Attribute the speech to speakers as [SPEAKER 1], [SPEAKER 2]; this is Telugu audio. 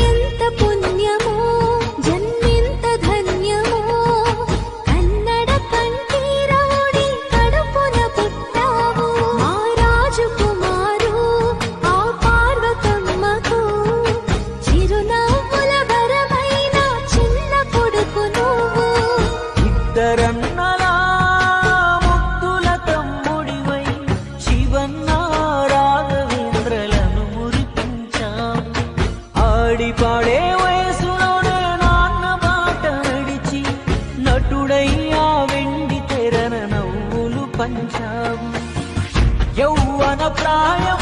[SPEAKER 1] ఎంత పుణ్యమో జన్మింత ధన్యమో కన్నడ కంటి రౌడి కడుపున పుట్టావు మా రాజకుమారు ఆ పార్వతమ్మకు చిరునవ్వుల వరమైన చిన్న కొడుకు నువ్వు
[SPEAKER 2] ఇద్దరన్నల ముద్దుల తమ్ముడివై శివన్న రాఘవేంద్రలను మురిపించావు ఆడి పాడే వయసులోనే నాన్న బాట నడిచి నటుడయ్యా వెండి తెరన నవ్వులు పంచావు యౌవన ప్రాయం